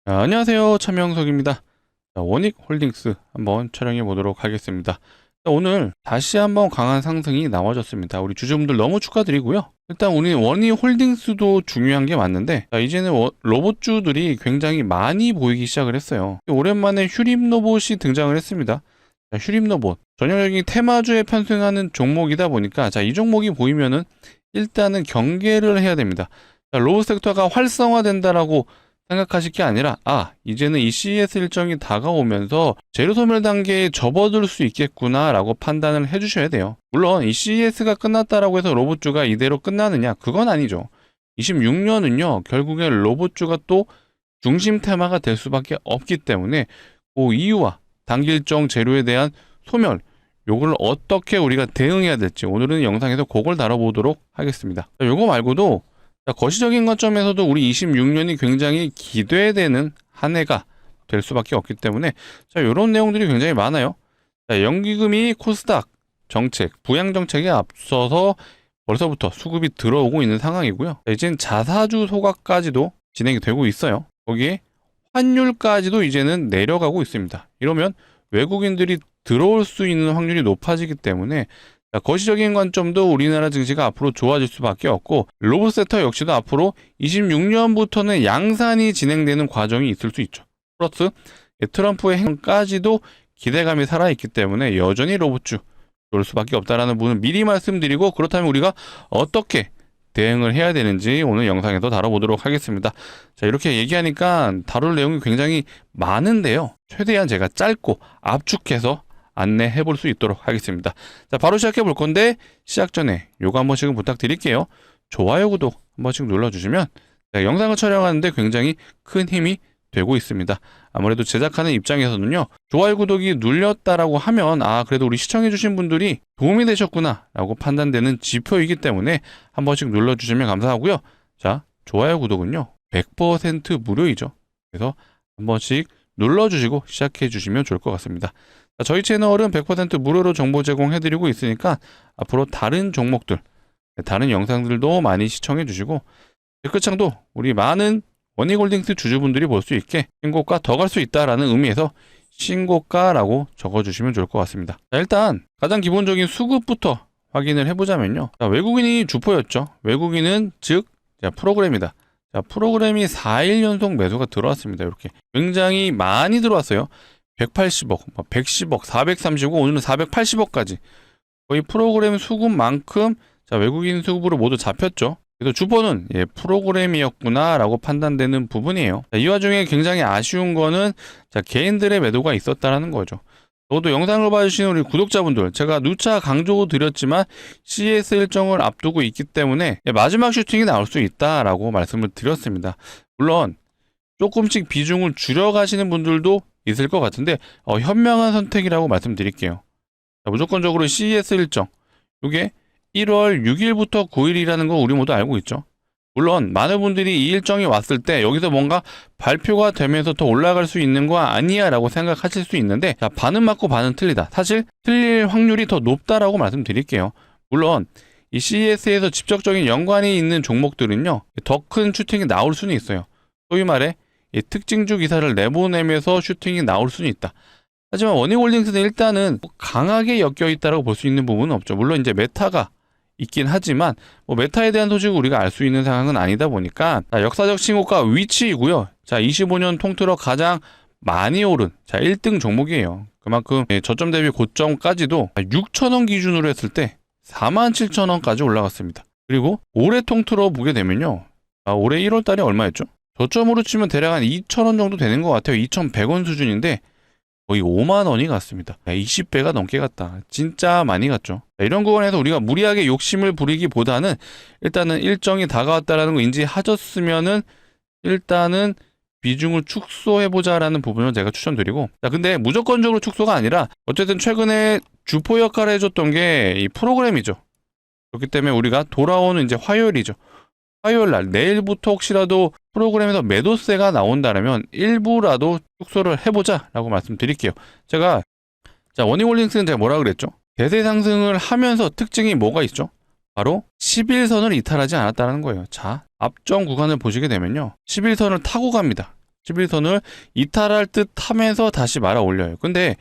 안녕하세요. 차명석입니다. 원익홀딩스 한번 촬영해 보도록 하겠습니다. 오늘 다시 한번 강한 상승이 나와줬습니다. 우리 주주분들 너무 축하드리고요. 일단 우리 원익홀딩스도 중요한 게 맞는데, 이제는 로봇주들이 굉장히 많이 보이기 시작을 했어요. 오랜만에 휴림로봇이 등장을 했습니다. 휴림로봇 전형적인 테마주에 편승하는 종목이다 보니까, 이 종목이 보이면은 일단은 경계를 해야 됩니다. 로봇 섹터가 활성화된다라고 생각하실 게 아니라, 이제는 이 CES 일정이 다가오면서 재료 소멸 단계에 접어들 수 있겠구나 라고 판단을 해주셔야 돼요. 물론 이 CES가 끝났다라고 해서 로봇주가 이대로 끝나느냐, 그건 아니죠. 26년은요 결국엔 로봇주가 또 중심 테마가 될 수밖에 없기 때문에, 그 이유와 단기일정 재료에 대한 소멸, 요걸 어떻게 우리가 대응해야 될지 오늘은 영상에서 그걸 다뤄보도록 하겠습니다. 요거 말고도 거시적인 관점에서도 우리 26년이 굉장히 기대되는 한 해가 될 수밖에 없기 때문에, 이런 내용들이 굉장히 많아요. 연기금이 코스닥 정책, 부양 정책에 앞서서 벌써부터 수급이 들어오고 있는 상황이고요. 이제는 자사주 소각까지도 진행이 되고 있어요. 거기에 환율까지도 이제는 내려가고 있습니다. 이러면 외국인들이 들어올 수 있는 확률이 높아지기 때문에, 거시적인 관점도 우리나라 증시가 앞으로 좋아질 수밖에 없고, 로봇 섹터 역시도 앞으로 26년부터는 양산이 진행되는 과정이 있을 수 있죠. 플러스 트럼프의 행까지도 기대감이 살아있기 때문에 여전히 로봇주 올 수밖에 없다라는 부분을 미리 말씀드리고, 그렇다면 우리가 어떻게 대응을 해야 되는지 오늘 영상에서 다뤄보도록 하겠습니다. 이렇게 얘기하니까 다룰 내용이 굉장히 많은데요. 최대한 제가 짧고 압축해서 안내해 볼 수 있도록 하겠습니다. 바로 시작해 볼 건데, 시작 전에 요거 한 번씩은 부탁드릴게요. 좋아요, 구독 한 번씩 눌러주시면 영상을 촬영하는데 굉장히 큰 힘이 되고 있습니다. 아무래도 제작하는 입장에서는요, 좋아요, 구독이 눌렸다라고 하면 그래도 우리 시청해 주신 분들이 도움이 되셨구나 라고 판단되는 지표이기 때문에 한 번씩 눌러주시면 감사하고요. 좋아요, 구독은요 100% 무료이죠. 그래서 한 번씩 눌러주시고 시작해 주시면 좋을 것 같습니다. 저희 채널은 100% 무료로 정보 제공해드리고 있으니까 앞으로 다른 종목들, 다른 영상들도 많이 시청해 주시고, 댓글창도 우리 많은 원익홀딩스 주주분들이 볼 수 있게 신고가 더 갈 수 있다라는 의미에서 신고가라고 적어주시면 좋을 것 같습니다. 일단 가장 기본적인 수급부터 확인을 해보자면요. 외국인이 주포였죠. 외국인은 즉 프로그램이다. 프로그램이 4일 연속 매수가 들어왔습니다. 이렇게 굉장히 많이 들어왔어요. 180억, 110억, 430억, 오늘은 480억까지 거의 프로그램 수급만큼 외국인 수급으로 모두 잡혔죠. 그래서 주포는 프로그램이었구나 라고 판단되는 부분이에요. 이 와중에 굉장히 아쉬운 거는 개인들의 매도가 있었다라는 거죠. 저도 영상을 봐주시는 우리 구독자분들, 제가 누차 강조드렸지만 CS 일정을 앞두고 있기 때문에 마지막 슈팅이 나올 수 있다라고 말씀을 드렸습니다. 물론 조금씩 비중을 줄여가시는 분들도 있을 것 같은데, 현명한 선택이라고 말씀드릴게요. 무조건적으로 CES 일정, 이게 1월 6일부터 9일이라는 거 우리 모두 알고 있죠. 물론 많은 분들이 이 일정이 왔을 때 여기서 뭔가 발표가 되면서 더 올라갈 수 있는 거 아니야 라고 생각하실 수 있는데, 반은 맞고 반은 틀리다. 사실 틀릴 확률이 더 높다라고 말씀드릴게요. 물론 이 CES에서 직접적인 연관이 있는 종목들은요, 더 큰 슈팅이 나올 수는 있어요. 소위 말해 특징주 기사를 내보내면서 슈팅이 나올 수는 있다. 하지만 원익홀딩스는 일단은 강하게 엮여있다고 볼 수 있는 부분은 없죠. 물론 이제 메타가 있긴 하지만 메타에 대한 소식을 우리가 알 수 있는 상황은 아니다 보니까, 역사적 신고가 위치이고요. 25년 통틀어 가장 많이 오른 1등 종목이에요. 그만큼 저점 대비 고점까지도 6,000원 기준으로 했을 때 47,000원까지 올라갔습니다. 그리고 올해 통틀어 보게 되면요, 올해 1월 달에 얼마였죠? 저점으로 치면 대략 한 2,000원 정도 되는 것 같아요. 2,100원 수준인데 거의 5만 원이 갔습니다. 20배가 넘게 갔다. 진짜 많이 갔죠. 이런 구간에서 우리가 무리하게 욕심을 부리기보다는 일단은 일정이 다가왔다라는 거 인지하셨으면은 일단은 비중을 축소해보자라는 부분을 제가 추천드리고, 근데 무조건적으로 축소가 아니라 어쨌든 최근에 주포 역할을 해줬던 게 이 프로그램이죠. 그렇기 때문에 우리가 돌아오는 이제 화요일이죠. 화요일날, 내일부터 혹시라도 프로그램에서 매도세가 나온다면 일부라도 축소를 해보자 라고 말씀드릴게요. 제가 원익홀딩스는 제가 뭐라 그랬죠? 대세 상승을 하면서 특징이 뭐가 있죠? 바로 11선을 이탈하지 않았다는 거예요. 앞전 구간을 보시게 되면요, 11선을 타고 갑니다. 11선을 이탈할 듯 하면서 다시 말아 올려요. 근데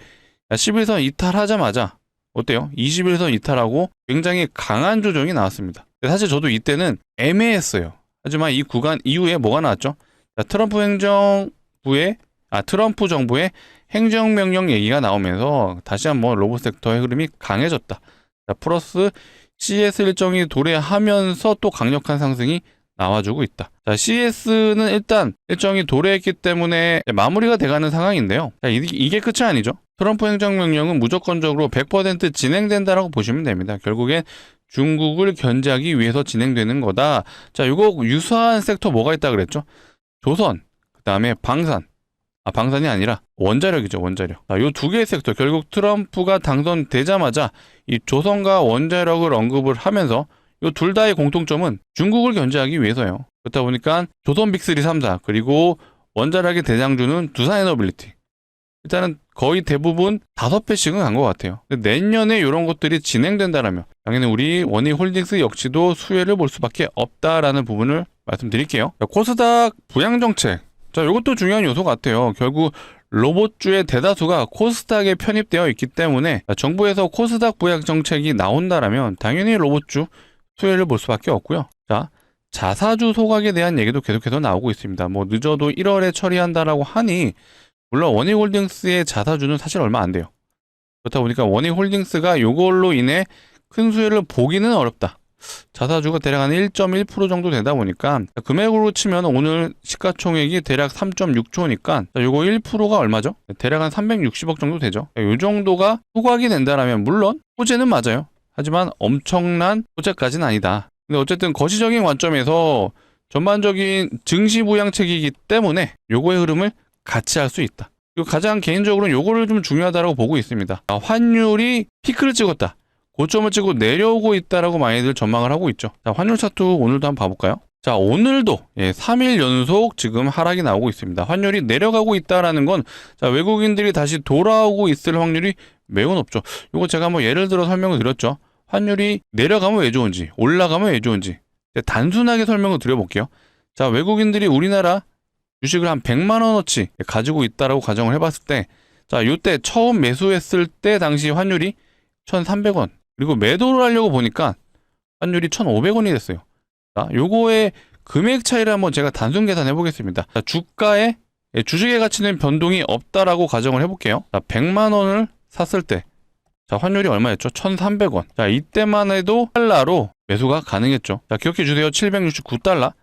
11선 이탈하자마자 어때요? 21선 이탈하고 굉장히 강한 조정이 나왔습니다. 사실 저도 이때는 애매했어요. 하지만 이 구간 이후에 뭐가 나왔죠? 트럼프 정부의 행정명령 얘기가 나오면서 다시 한번 로봇 섹터의 흐름이 강해졌다. 플러스 CS 일정이 도래하면서 또 강력한 상승이 나와주고 있다. CS는 일단 일정이 도래했기 때문에 마무리가 돼가는 상황인데요. 이게 끝이 아니죠. 트럼프 행정명령은 무조건적으로 100% 진행된다라고 보시면 됩니다. 결국엔 중국을 견제하기 위해서 진행되는 거다. 자, 이거 유사한 섹터 뭐가 있다 그랬죠? 조선, 그 다음에 방산. 방산이 아니라 원자력이죠, 원자력. 이 두 개의 섹터, 결국 트럼프가 당선되자마자 이 조선과 원자력을 언급을 하면서 이 둘 다의 공통점은 중국을 견제하기 위해서요. 그렇다 보니까 조선 빅3 3사, 그리고 원자력의 대장주는 두산에너빌리티. 일단은 거의 대부분 5배씩은 간 것 같아요. 내년에 이런 것들이 진행된다라면 당연히 우리 원희홀딩스 역시도 수혜를 볼 수밖에 없다라는 부분을 말씀드릴게요. 코스닥 부양정책. 자, 이것도 중요한 요소 같아요. 결국 로봇주의 대다수가 코스닥에 편입되어 있기 때문에 정부에서 코스닥 부양정책이 나온다라면 당연히 로봇주 수혜를 볼 수밖에 없고요. 자, 자사주 소각에 대한 얘기도 계속해서 나오고 있습니다. 뭐 늦어도 1월에 처리한다라고 하니 물론 원희홀딩스의 자사주는 사실 얼마 안 돼요. 그렇다 보니까 원희홀딩스가 이걸로 인해 큰 수혜를 보기는 어렵다. 자사주가 대략 한 1.1% 정도 되다 보니까 금액으로 치면 오늘 시가총액이 대략 3.6조니까 이거 1%가 얼마죠? 대략 한 360억 정도 되죠. 이 정도가 소각이 된다라면 물론 호재는 맞아요. 하지만 엄청난 호재까지는 아니다. 근데 어쨌든 거시적인 관점에서 전반적인 증시 부양책이기 때문에 요거의 흐름을 같이 할 수 있다. 그리고 가장 개인적으로는 요거를 좀 중요하다고 보고 있습니다. 환율이 피크를 찍었다. 고점을 찍고 내려오고 있다라고 많이들 전망을 하고 있죠. 자, 환율 차트 오늘도 한번 봐볼까요? 자, 오늘도 3일 연속 지금 하락이 나오고 있습니다. 환율이 내려가고 있다라는 건 외국인들이 다시 돌아오고 있을 확률이 매우 높죠. 이거 제가 한번 예를 들어 설명을 드렸죠. 환율이 내려가면 왜 좋은지, 올라가면 왜 좋은지 단순하게 설명을 드려볼게요. 자, 외국인들이 우리나라 주식을 한 100만 원어치 가지고 있다라고 가정을 해봤을 때, 자, 요때 처음 매수했을 때 당시 환율이 1,300원. 그리고 매도를 하려고 보니까 환율이 1,500원이 됐어요. 자, 요거의 금액 차이를 한번 제가 단순 계산해 보겠습니다. 자, 주가에 주식의 가치는 변동이 없다라고 가정을 해볼게요. 자, 100만 원을 샀을 때, 자, 환율이 얼마였죠? 1,300원. 자, 이때만 해도 달러로 매수가 가능했죠. 자, 기억해 주세요. 769달러.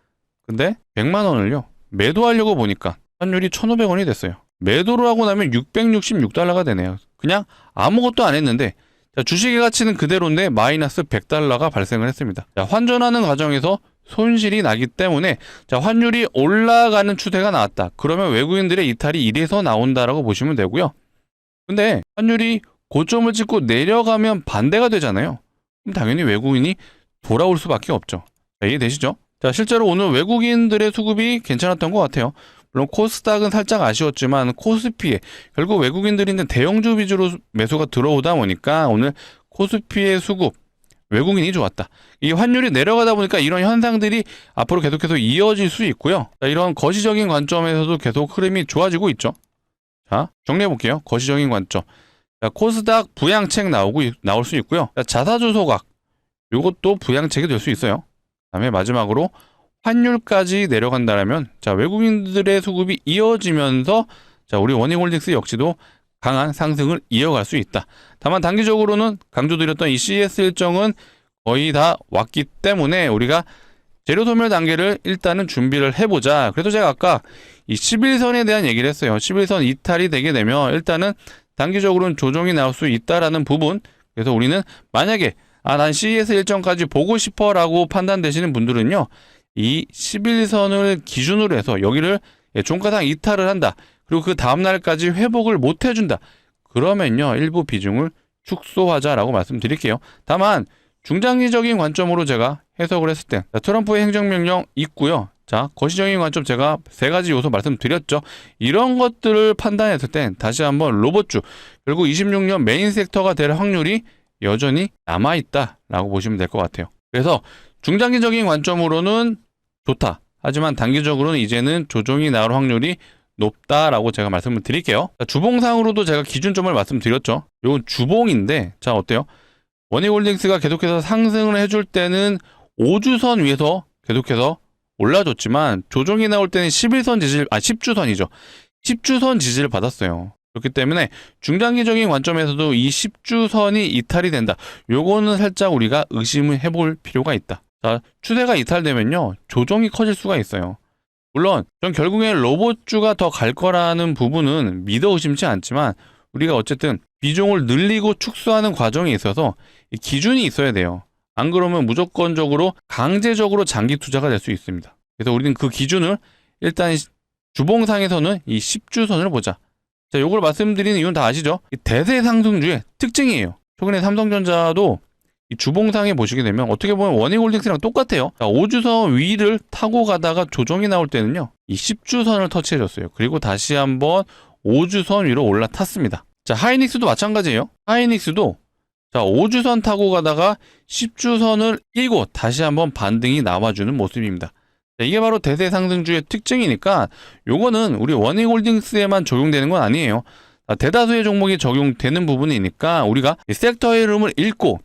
근데 100만 원을요. 매도하려고 보니까 환율이 1,500원이 됐어요. 매도를 하고 나면 666달러가 되네요. 그냥 아무것도 안 했는데 자, 주식의 가치는 그대로인데 마이너스 100달러가 발생을 했습니다. 자, 환전하는 과정에서 손실이 나기 때문에 자, 환율이 올라가는 추세가 나왔다. 그러면 외국인들의 이탈이 이래서 나온다라고 보시면 되고요. 근데 환율이 고점을 찍고 내려가면 반대가 되잖아요. 그럼 당연히 외국인이 돌아올 수밖에 없죠. 자, 이해되시죠? 자, 실제로 오늘 외국인들의 수급이 괜찮았던 것 같아요. 물론 코스닥은 살짝 아쉬웠지만 코스피에 결국 외국인들이 있는 대형주 위주로 매수가 들어오다 보니까 오늘 코스피의 수급 외국인이 좋았다. 이 환율이 내려가다 보니까 이런 현상들이 앞으로 계속해서 이어질 수 있고요. 자, 이런 거시적인 관점에서도 계속 흐름이 좋아지고 있죠. 자, 정리해 볼게요. 거시적인 관점. 자, 코스닥 부양책 나올 수 있고요. 자, 자사주 소각 이것도 부양책이 될 수 있어요. 그다음에 마지막으로 환율까지 내려간다라면 자, 외국인들의 수급이 이어지면서 자, 우리 원희홀딩스 역시도 강한 상승을 이어갈 수 있다. 다만 단기적으로는 강조드렸던 이 CS 일정은 거의 다 왔기 때문에 우리가 재료 소멸 단계를 일단은 준비를 해보자. 그래서 제가 아까 이 11선에 대한 얘기를 했어요. 11선 이탈이 되게 되면 일단은 단기적으로는 조정이 나올 수 있다라는 부분. 그래서 우리는 만약에 난 CS 일정까지 보고 싶어 라고 판단되시는 분들은요, 이 11선을 기준으로 해서 여기를 종가상 이탈을 한다. 그리고 그 다음날까지 회복을 못 해준다. 그러면요, 일부 비중을 축소하자라고 말씀드릴게요. 다만 중장기적인 관점으로 제가 해석을 했을 때 트럼프의 행정명령 있고요. 자, 거시적인 관점 제가 3가지 요소 말씀드렸죠. 이런 것들을 판단했을 땐 다시 한번 로봇주, 결국 26년 메인 섹터가 될 확률이 여전히 남아있다라고 보시면 될 것 같아요. 그래서 중장기적인 관점으로는 좋다. 하지만 단기적으로는 이제는 조정이 나올 확률이 높다라고 제가 말씀을 드릴게요. 자, 주봉상으로도 제가 기준점을 말씀드렸죠. 이건 주봉인데 자 어때요? 원익홀딩스가 계속해서 상승을 해줄 때는 5주선 위에서 계속해서 올라줬지만 조정이 나올 때는 11선 지지를 10주선이죠. 10주선 지지를 받았어요. 그렇기 때문에 중장기적인 관점에서도 이 10주선이 이탈이 된다. 요거는 살짝 우리가 의심을 해볼 필요가 있다. 자, 추세가 이탈되면요. 조정이 커질 수가 있어요. 물론 전 결국에 로봇주가 더 갈 거라는 부분은 믿어 의심치 않지만 우리가 어쨌든 비중을 늘리고 축소하는 과정에 있어서 기준이 있어야 돼요. 안 그러면 무조건적으로 강제적으로 장기 투자가 될 수 있습니다. 그래서 우리는 그 기준을 일단 주봉상에서는 이 10주선을 보자. 자, 요걸 말씀드리는 이유는 다 아시죠? 이 대세 상승주의 특징이에요. 최근에 삼성전자도 이 주봉상에 보시게 되면 어떻게 보면 원익홀딩스랑 똑같아요. 자, 5주선 위를 타고 가다가 조정이 나올 때는요. 이 10주선을 터치해줬어요. 그리고 다시 한번 5주선 위로 올라탔습니다. 자, 하이닉스도 마찬가지예요. 하이닉스도 자, 5주선 타고 가다가 10주선을 끼고 다시 한번 반등이 나와주는 모습입니다. 자, 이게 바로 대세 상승주의 특징이니까 요거는 우리 원익홀딩스에만 적용되는 건 아니에요. 자, 대다수의 종목이 적용되는 부분이니까 우리가 이 섹터의 흐름을 읽고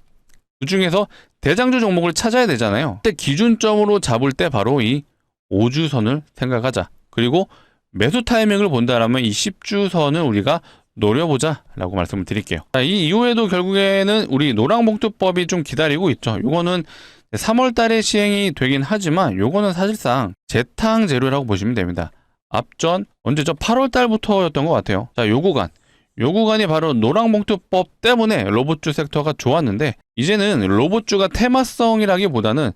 그 중에서 대장주 종목을 찾아야 되잖아요. 그때 기준점으로 잡을 때 바로 이 5주선을 생각하자. 그리고 매수 타이밍을 본다라면 이 10주선을 우리가 노려보자 라고 말씀을 드릴게요. 자, 이 이후에도 결국에는 우리 노랑봉투법이 좀 기다리고 있죠. 요거는 3월 달에 시행이 되긴 하지만 요거는 사실상 재탕 재료라고 보시면 됩니다. 앞전 언제죠? 8월 달부터였던 것 같아요. 자, 요 구간이 바로 노랑봉투법 때문에 로봇주 섹터가 좋았는데 이제는 로봇주가 테마성이라기보다는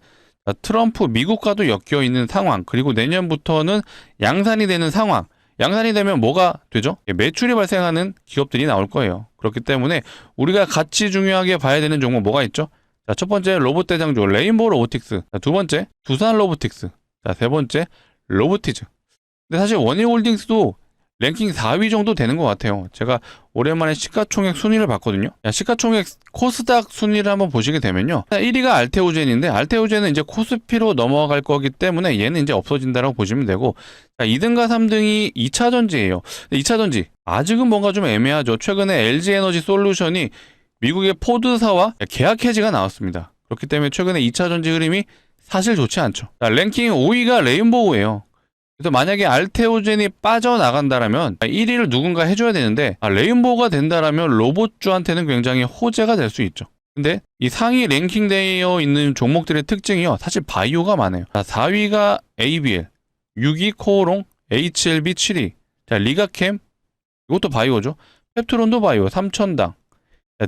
트럼프 미국과도 엮여 있는 상황, 그리고 내년부터는 양산이 되는 상황. 양산이 되면 뭐가 되죠? 매출이 발생하는 기업들이 나올 거예요. 그렇기 때문에 우리가 같이 중요하게 봐야 되는 종목 뭐가 있죠? 자, 첫 번째 로봇 대장주 레인보우 로보틱스. 자, 두 번째 두산 로보틱스. 자, 세 번째 로보티즈. 근데 사실 원익홀딩스도 랭킹 4위 정도 되는 것 같아요. 제가 오랜만에 시가총액 순위를 봤거든요. 시가총액 코스닥 순위를 한번 보시게 되면요. 1위가 알테오젠인데 알테오젠은 이제 코스피로 넘어갈 거기 때문에 얘는 이제 없어진다라고 보시면 되고 2등과 3등이 2차전지예요. 2차전지 아직은 뭔가 좀 애매하죠. 최근에 LG에너지 솔루션이 미국의 포드사와 계약 해지가 나왔습니다. 그렇기 때문에 최근에 2차전지 흐름이 사실 좋지 않죠. 랭킹 5위가 레인보우예요. 그래서 만약에 알테오젠이 빠져나간다라면 1위를 누군가 해줘야 되는데 레인보우가 된다라면 로봇주한테는 굉장히 호재가 될 수 있죠. 근데 이 상위 랭킹되어 있는 종목들의 특징이요. 사실 바이오가 많아요. 4위가 ABL, 6위 코오롱, HLB 7위, 자, 리가캠, 이것도 바이오죠. 펩트론도 바이오, 삼천당,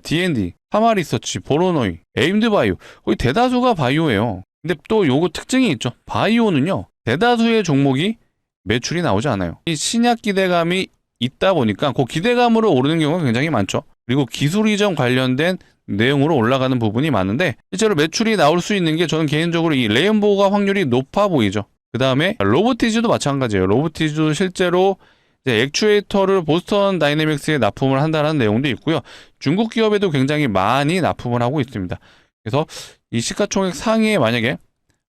D&D, 하마리서치, 보로노이, 에임드바이오, 거의 대다수가 바이오예요. 근데 또 요거 특징이 있죠. 바이오는요. 대다수의 종목이 매출이 나오지 않아요. 이 신약 기대감이 있다 보니까 그 기대감으로 오르는 경우가 굉장히 많죠. 그리고 기술 이전 관련된 내용으로 올라가는 부분이 많은데 실제로 매출이 나올 수 있는 게 저는 개인적으로 이 레인보우가 확률이 높아 보이죠. 그 다음에 로보티즈도 마찬가지예요. 로보티즈도 실제로 이제 액추에이터를 보스턴 다이내믹스에 납품을 한다는 내용도 있고요. 중국 기업에도 굉장히 많이 납품을 하고 있습니다. 그래서 이 시가총액 상위에 만약에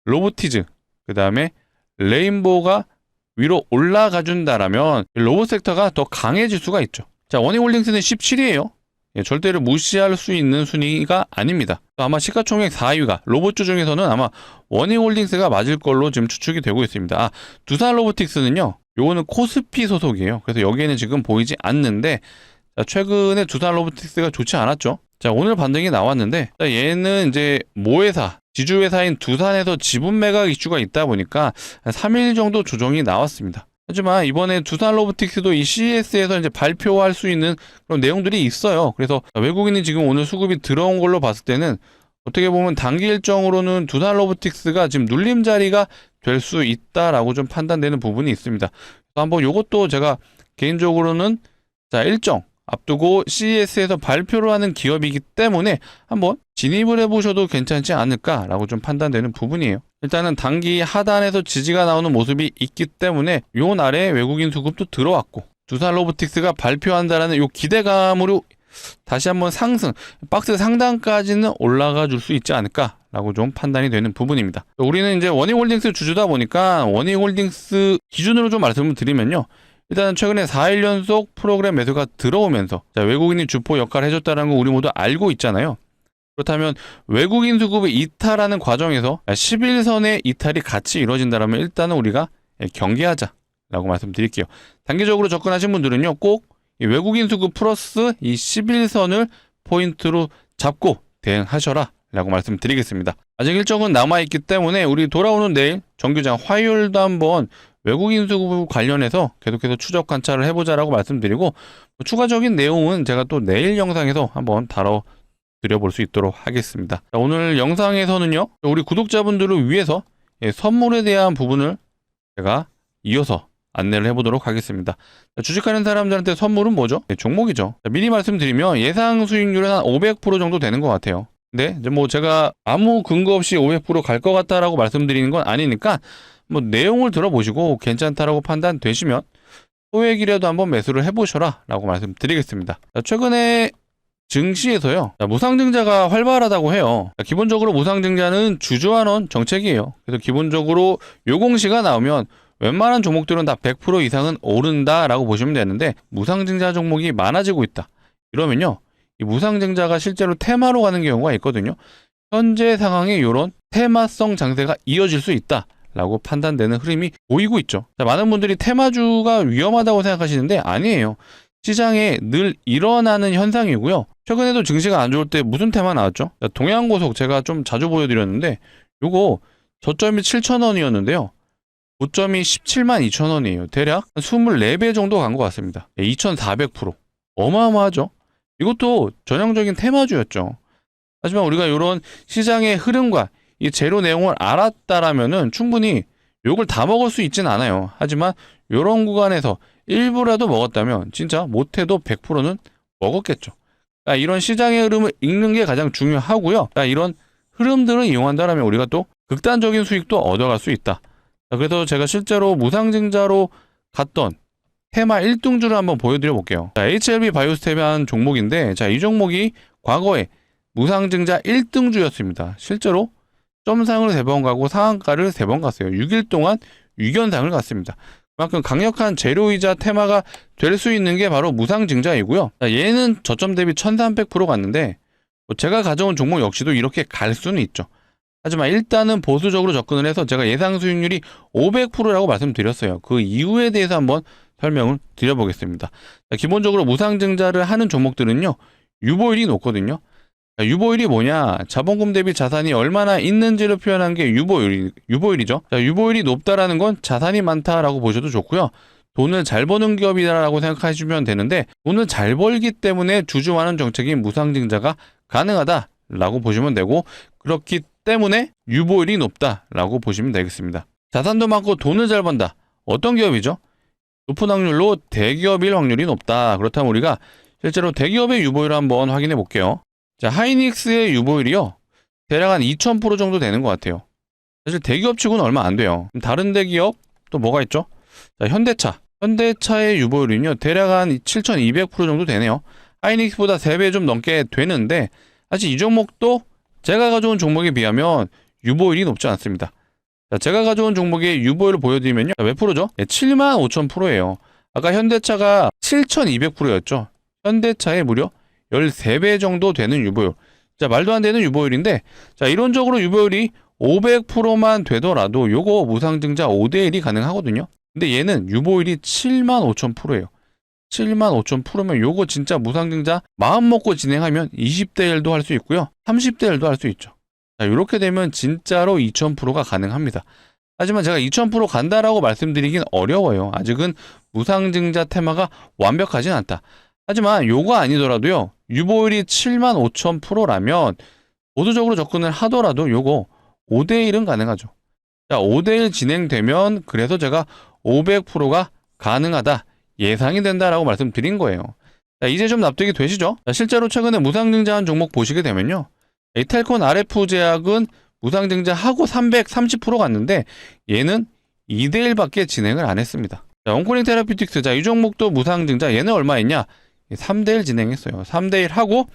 로보티즈, 그 다음에 레인보우가 위로 올라가 준다라면 로봇 섹터가 더 강해질 수가 있죠. 자, 원익홀딩스는 17위예요. 절대로 무시할 수 있는 순위가 아닙니다. 아마 시가총액 4위가 로봇주 중에서는 아마 원익홀딩스가 맞을 걸로 지금 추측이 되고 있습니다. 두산 로보틱스는요. 요거는 코스피 소속이에요. 그래서 여기에는 지금 보이지 않는데 자, 최근에 두산 로보틱스가 좋지 않았죠. 자, 오늘 반등이 나왔는데 자, 얘는 이제 모회사 지주회사인 두산에서 지분 매각 이슈가 있다 보니까 한 3일 정도 조정이 나왔습니다. 하지만 이번에 두산 로보틱스도 이 CES에서 이제 발표할 수 있는 그런 내용들이 있어요. 그래서 외국인이 지금 오늘 수급이 들어온 걸로 봤을 때는 어떻게 보면 단기 일정으로는 두산 로보틱스가 지금 눌림자리가 될 수 있다라고 좀 판단되는 부분이 있습니다. 한번 이것도 제가 개인적으로는 자, 일정 앞두고 CES에서 발표를 하는 기업이기 때문에 한번 진입을 해보셔도 괜찮지 않을까라고 좀 판단되는 부분이에요. 일단은 단기 하단에서 지지가 나오는 모습이 있기 때문에 요 날에 외국인 수급도 들어왔고 두산 로보틱스가 발표한다라는 요 기대감으로 다시 한번 상승, 박스 상단까지는 올라가 줄 수 있지 않을까라고 좀 판단이 되는 부분입니다. 우리는 이제 원익홀딩스 주주다 보니까 원익홀딩스 기준으로 좀 말씀을 드리면요. 일단은 최근에 4일 연속 프로그램 매수가 들어오면서 외국인이 주포 역할을 해줬다는 거 우리 모두 알고 있잖아요. 그렇다면 외국인 수급의 이탈하는 과정에서 11선의 이탈이 같이 이루어진다면 일단은 우리가 경계하자라고 말씀드릴게요. 단기적으로 접근하신 분들은요, 꼭 이 외국인 수급 플러스 이 11선을 포인트로 잡고 대응하셔라 라고 말씀드리겠습니다. 아직 일정은 남아있기 때문에 우리 돌아오는 내일 정규장 화요일도 한번 외국인 수급 관련해서 계속해서 추적 관찰을 해보자라고 말씀드리고, 추가적인 내용은 제가 또 내일 영상에서 한번 다뤄드려볼 수 있도록 하겠습니다. 자, 오늘 영상에서는요, 우리 구독자분들을 위해서 선물에 대한 부분을 제가 이어서 안내를 해보도록 하겠습니다. 자, 주식하는 사람들한테 선물은 뭐죠? 종목이죠. 자, 미리 말씀드리면 예상 수익률은 한 500% 정도 되는 것 같아요. 근데 이제 뭐 제가 아무 근거 없이 500% 갈 것 같다라고 말씀드리는 건 아니니까 뭐 내용을 들어보시고 괜찮다라고 판단되시면 소액이라도 한번 매수를 해보셔라 라고 말씀드리겠습니다. 자, 최근에 증시에서요, 무상증자가 활발하다고 해요. 자, 기본적으로 무상증자는 주주환원 정책이에요. 그래서 기본적으로 요 공시가 나오면 웬만한 종목들은 다 100% 이상은 오른다라고 보시면 되는데, 무상증자 종목이 많아지고 있다 이러면요, 이 무상증자가 실제로 테마로 가는 경우가 있거든요. 현재 상황에 이런 테마성 장세가 이어질 수 있다 라고 판단되는 흐름이 보이고 있죠. 자, 많은 분들이 테마주가 위험하다고 생각하시는데 아니에요. 시장에 늘 일어나는 현상이고요. 최근에도 증시가 안 좋을 때 무슨 테마 나왔죠? 자, 동양고속 제가 좀 자주 보여드렸는데 요거 저점이 7,000원이었는데요. 고점이 17만 2천원이에요. 대략 24배 정도 간 것 같습니다. 2,400%. 어마어마하죠? 이것도 전형적인 테마주였죠. 하지만 우리가 이런 시장의 흐름과 이 재료 내용을 알았다라면은 충분히 욕을 다 먹을 수 있진 않아요. 하지만 이런 구간에서 일부라도 먹었다면 진짜 못해도 100%는 먹었겠죠. 그러니까 이런 시장의 흐름을 읽는 게 가장 중요하고요. 그러니까 이런 흐름들을 이용한다면 우리가 또 극단적인 수익도 얻어갈 수 있다. 그래서 제가 실제로 무상증자로 갔던 테마 1등주를 한번 보여드려 볼게요. HLB 바이오스텝이라는 종목인데, 자, 이 종목이 과거에 무상증자 1등주였습니다. 실제로 점상을 3번 가고 상한가를 3번 갔어요. 6일 동안 6연상을 갔습니다. 그만큼 강력한 재료이자 테마가 될 수 있는 게 바로 무상증자이고요. 자, 얘는 저점 대비 1300% 갔는데, 제가 가져온 종목 역시도 이렇게 갈 수는 있죠. 하지만 일단은 보수적으로 접근을 해서 제가 예상 수익률이 500%라고 말씀드렸어요. 그 이유에 대해서 한번 설명을 드려보겠습니다. 자, 기본적으로 무상증자를 하는 종목들은요, 유보율이 높거든요. 자, 유보율이 뭐냐? 자본금 대비 자산이 얼마나 있는지를 표현한 게 유보율이죠. 자, 유보율이 높다라는 건 자산이 많다라고 보셔도 좋고요. 돈을 잘 버는 기업이다라고 생각하시면 되는데, 돈을 잘 벌기 때문에 주주환원 정책인 무상증자가 가능하다라고 보시면 되고, 그렇기 때문에 유보율이 높다라고 보시면 되겠습니다. 자산도 많고 돈을 잘 번다. 어떤 기업이죠? 높은 확률로 대기업일 확률이 높다. 그렇다면 우리가 실제로 대기업의 유보율을 한번 확인해 볼게요. 자, 하이닉스의 유보율이요, 대략 한 2000% 정도 되는 것 같아요. 사실 대기업 치고는 얼마 안 돼요. 다른 대기업 또 뭐가 있죠? 자, 현대차의 유보율은요, 대략 한 7200% 정도 되네요. 하이닉스보다 3배 좀 넘게 되는데, 사실 이 종목도 제가 가져온 종목에 비하면 유보율이 높지 않습니다. 자, 제가 가져온 종목의 유보율을 보여드리면요, 몇 프로죠? 75,000%예요. 아까 현대차가 7200%였죠. 현대차의 무려 13배 정도 되는 유보율. 자, 말도 안 되는 유보율인데, 자, 이론적으로 유보율이 500%만 되더라도 요거 무상증자 5대1이 가능하거든요. 근데 얘는 유보율이 75,000%예요. 75,000%면 요거 진짜 무상증자 마음 먹고 진행하면 20대 1도 할 수 있고요, 30대 1도 할 수 있죠. 자, 이렇게 되면 진짜로 2000%가 가능합니다. 하지만 제가 2000% 간다라고 말씀드리긴 어려워요. 아직은 무상증자 테마가 완벽하진 않다. 하지만 요거 아니더라도요, 유보율이 75,000%라면 보수적으로 접근을 하더라도 요거 5대1은 가능하죠. 자, 5대1 진행되면 그래서 제가 500%가 가능하다, 예상이 된다라고 말씀드린 거예요. 자, 이제 좀 납득이 되시죠? 자, 실제로 최근에 무상증자한 종목 보시게 되면요, 텔콘 RF제약은 무상증자하고 330% 갔는데 얘는 2대1밖에 진행을 안 했습니다. 자, 온코링 테라피틱스, 자, 이 종목도 무상증자, 얘는 얼마 했냐? 3대1 진행했어요. 3대1 하고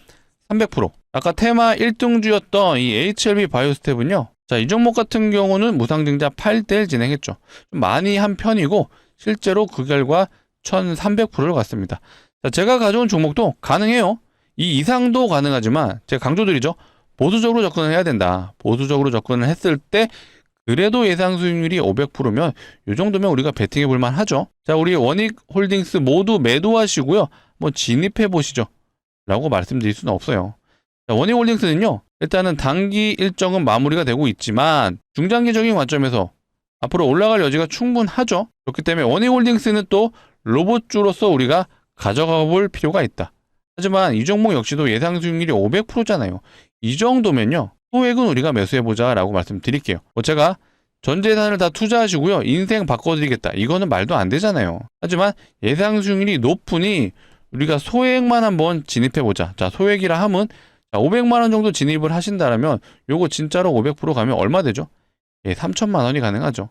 300%. 아까 테마 1등주였던 이 HLB 바이오스텝은요, 자, 이 종목 같은 경우는 무상증자 8대1 진행했죠. 좀 많이 한 편이고 실제로 그 결과 1300%를 갔습니다. 자, 제가 가져온 종목도 가능해요. 이 이상도 가능하지만 제가 강조드리죠. 보수적으로 접근을 해야 된다. 보수적으로 접근을 했을 때 그래도 예상 수익률이 500%면 이 정도면 우리가 베팅해 볼 만하죠. 자, 우리 원익홀딩스 모두 매도하시고요. 뭐 진입해 보시죠. 라고 말씀드릴 수는 없어요. 자, 원익홀딩스는요. 일단은 단기 일정은 마무리가 되고 있지만 중장기적인 관점에서 앞으로 올라갈 여지가 충분하죠. 그렇기 때문에 원익홀딩스는 또 로봇주로서 우리가 가져가 볼 필요가 있다. 하지만 이 종목 역시도 예상 수익률이 500%잖아요. 이 정도면요. 소액은 우리가 매수해보자 라고 말씀드릴게요. 제가 전 재산을 다 투자하시고요. 인생 바꿔드리겠다. 이거는 말도 안 되잖아요. 하지만 예상 수익률이 높으니 우리가 소액만 한번 진입해보자. 자, 소액이라 함은 500만 원 정도 진입을 하신다면 요거 진짜로 500% 가면 얼마 되죠? 예, 3천만 원이 가능하죠.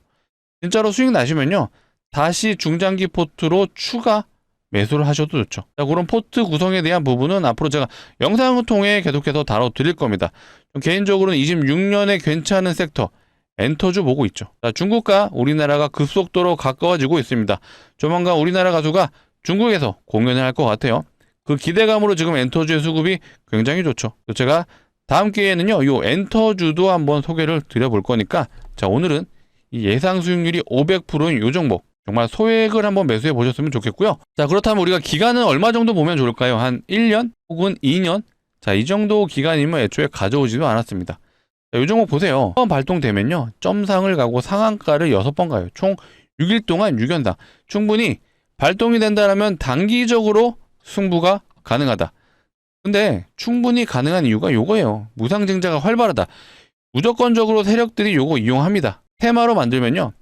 진짜로 수익 나시면요. 다시 중장기 포트로 추가 매수를 하셔도 좋죠. 자, 그런 포트 구성에 대한 부분은 앞으로 제가 영상을 통해 계속해서 다뤄드릴 겁니다. 개인적으로는 26년에 괜찮은 섹터 엔터주 보고 있죠. 자, 중국과 우리나라가 급속도로 가까워지고 있습니다. 조만간 우리나라 가수가 중국에서 공연을 할 것 같아요. 그 기대감으로 지금 엔터주의 수급이 굉장히 좋죠. 제가 다음 기회에는요, 이 엔터주도 한번 소개를 드려볼 거니까, 자, 오늘은 이 예상 수익률이 500%인 이 종목, 정말 소액을 한번 매수해 보셨으면 좋겠고요. 자, 그렇다면 우리가 기간은 얼마 정도 보면 좋을까요? 한 1년 혹은 2년? 자, 이 정도 기간이면 애초에 가져오지도 않았습니다. 자, 이 종목 보세요. 한번 발동되면요, 점상을 가고 상한가를 6번 가요. 총 6일 동안 6연당. 충분히 발동이 된다면 단기적으로 승부가 가능하다. 근데 충분히 가능한 이유가 요거예요. 무상증자가 활발하다. 무조건적으로 세력들이 요거 이용합니다. 테마로 만들면요,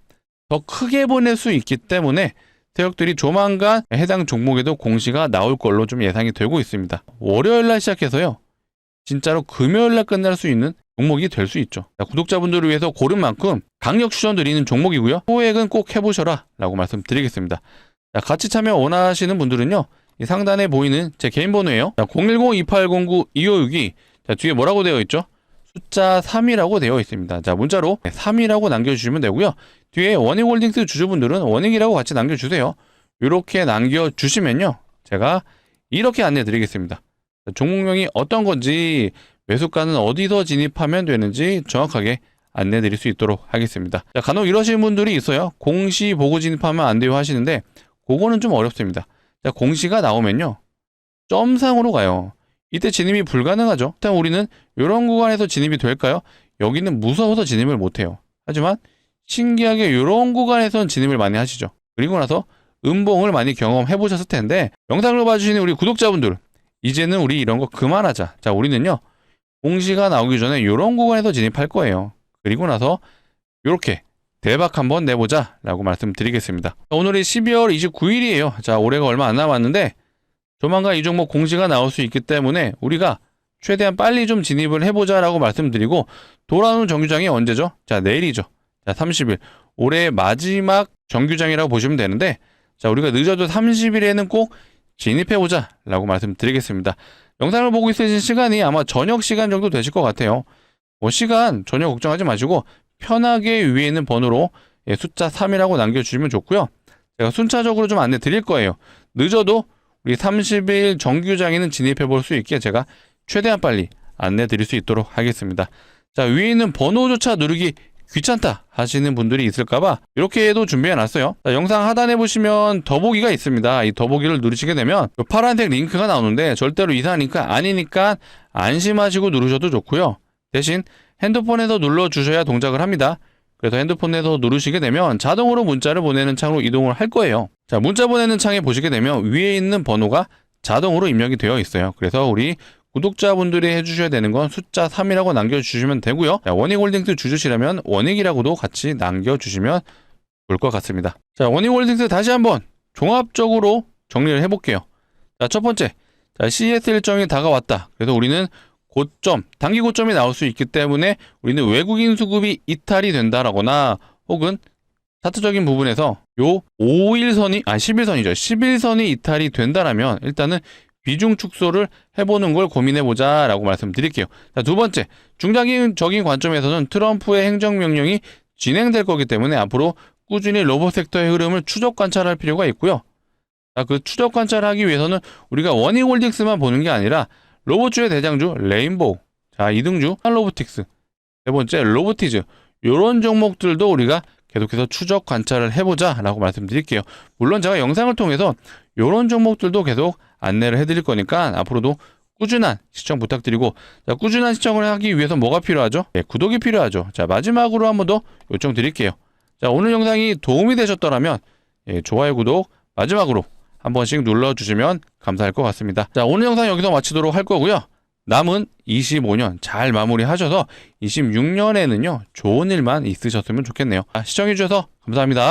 더 크게 보낼 수 있기 때문에 세력들이 조만간 해당 종목에도 공시가 나올 걸로 좀 예상이 되고 있습니다. 월요일날 시작해서요, 진짜로 금요일날 끝날 수 있는 종목이 될 수 있죠. 자, 구독자분들을 위해서 고른 만큼 강력 추천드리는 종목이고요. 소액은 꼭 해보셔라 라고 말씀드리겠습니다. 자, 같이 참여 원하시는 분들은요, 이 상단에 보이는 제 개인 번호예요. 010-2809-2562. 자, 뒤에 뭐라고 되어 있죠? 숫자 3이라고 되어 있습니다. 자, 문자로 3이라고 남겨주시면 되고요. 뒤에 원익홀딩스 주주분들은 원익이라고 같이 남겨주세요. 이렇게 남겨주시면요, 제가 이렇게 안내 드리겠습니다. 종목명이 어떤 건지, 매수가는 어디서 진입하면 되는지 정확하게 안내 드릴 수 있도록 하겠습니다. 자, 간혹 이러시는 분들이 있어요. 공시 보고 진입하면 안 돼요 하시는데, 그거는 좀 어렵습니다. 자, 공시가 나오면요, 점상으로 가요. 이때 진입이 불가능하죠. 일단 우리는 이런 구간에서 진입이 될까요? 여기는 무서워서 진입을 못해요. 하지만 신기하게 이런 구간에서는 진입을 많이 하시죠. 그리고 나서 음봉을 많이 경험해 보셨을 텐데, 영상을 봐주시는 우리 구독자분들, 이제는 우리 이런 거 그만하자. 자, 우리는요, 공시가 나오기 전에 이런 구간에서 진입할 거예요. 그리고 나서 이렇게 대박 한번 내보자 라고 말씀드리겠습니다. 오늘이 12월 29일이에요. 자, 올해가 얼마 안 남았는데 조만간 이 종목 공시가 나올 수 있기 때문에 우리가 최대한 빨리 좀 진입을 해보자 라고 말씀드리고, 돌아오는 정규장이 언제죠? 자, 내일이죠. 자, 30일. 올해의 마지막 정규장이라고 보시면 되는데, 자, 우리가 늦어도 30일에는 꼭 진입해보자 라고 말씀드리겠습니다. 영상을 보고 있으신 시간이 아마 저녁 시간 정도 되실 것 같아요. 뭐 시간 전혀 걱정하지 마시고 편하게 위에 있는 번호로 숫자 3이라고 남겨주시면 좋고요. 제가 순차적으로 좀 안내 드릴 거예요. 늦어도 우리 30일 정규장에는 진입해 볼 수 있게 제가 최대한 빨리 안내 드릴 수 있도록 하겠습니다. 자, 위에 있는 번호조차 누르기 귀찮다 하시는 분들이 있을까봐 이렇게 해도 준비해 놨어요. 자, 영상 하단에 보시면 더보기가 있습니다. 이 더보기를 누르시게 되면 파란색 링크가 나오는데 절대로 이상한 링크 아니니까 안심하시고 누르셔도 좋고요. 대신 핸드폰에서 눌러주셔야 동작을 합니다. 그래서 핸드폰에서 누르시게 되면 자동으로 문자를 보내는 창으로 이동을 할 거예요. 자, 문자 보내는 창에 보시게 되면 위에 있는 번호가 자동으로 입력이 되어 있어요. 그래서 우리 구독자분들이 해주셔야 되는 건 숫자 3이라고 남겨주시면 되고요. 자, 원익홀딩스 주주시라면 원익이라고도 같이 남겨주시면 좋을 것 같습니다. 자, 원익홀딩스 다시 한번 종합적으로 정리를 해볼게요. 자, 첫 번째, 자, CS 일정이 다가왔다. 그래서 우리는 고점, 단기 고점이 나올 수 있기 때문에 우리는 외국인 수급이 이탈이 된다라거나 혹은 차트적인 부분에서 요 5일선이, 11선이죠. 11선이 이탈이 된다라면 일단은 비중 축소를 해보는 걸 고민해보자 라고 말씀드릴게요. 자, 두 번째, 중장기적인 관점에서는 트럼프의 행정명령이 진행될 거기 때문에 앞으로 꾸준히 로봇 섹터의 흐름을 추적 관찰할 필요가 있고요. 자, 그 추적 관찰을 하기 위해서는 우리가 원익홀딩스만 보는 게 아니라 로봇주의 대장주 레인보우, 자, 2등주 한로보틱스, 세 번째 로보티즈, 요런 종목들도 우리가 계속해서 추적 관찰을 해보자 라고 말씀드릴게요. 물론 제가 영상을 통해서 요런 종목들도 계속 안내를 해드릴 거니까 앞으로도 꾸준한 시청 부탁드리고, 자, 꾸준한 시청을 하기 위해서 뭐가 필요하죠? 네, 구독이 필요하죠. 자, 마지막으로 한 번 더 요청드릴게요. 자, 오늘 영상이 도움이 되셨더라면 좋아요, 구독 마지막으로 한 번씩 눌러주시면 감사할 것 같습니다. 자, 오늘 영상 여기서 마치도록 할 거고요. 남은 25년 잘 마무리하셔서 26년에는요 좋은 일만 있으셨으면 좋겠네요. 시청해주셔서 감사합니다.